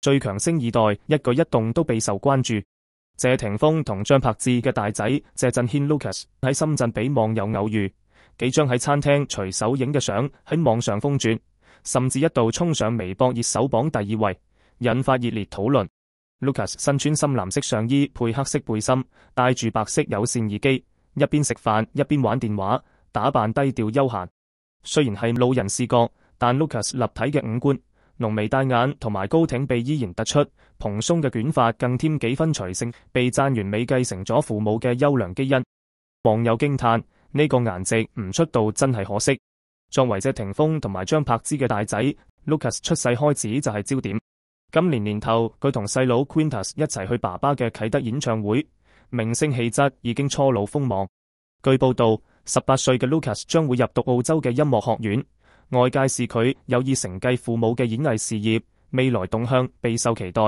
最強星二代一舉一動都備受關注。謝霆鋒同張柏芝嘅大仔謝震軒 Lucas 喺深圳俾網友偶遇，幾張喺餐廳隨手影嘅相喺網上瘋轉，甚至一度衝上微博熱搜榜第2位，引發熱烈討論。Lucas 身穿深藍色上衣配黑色背心，戴住白色有線耳機，一邊食飯一邊玩電話，打扮低調悠閒。雖然係路人視覺，但 Lucas 立體嘅五官、濃眉大眼同埋高挺鼻依然突出，蓬鬆嘅捲髮更添幾分隨性，被讚完美繼承咗父母嘅優良基因。網友驚嘆呢個顏值唔出道真係可惜。作為謝霆鋒同埋張柏芝嘅大仔 ，Lucas 出世開始就係焦點。今年年頭，佢同細佬 Quintus 一齊去爸爸嘅啟德演唱會，明星氣質已經初露鋒芒。據報道，18歲嘅 Lucas 將會入讀澳洲嘅音樂學院，外界視佢有意承繼父母嘅演藝事業，未來動向備受期待。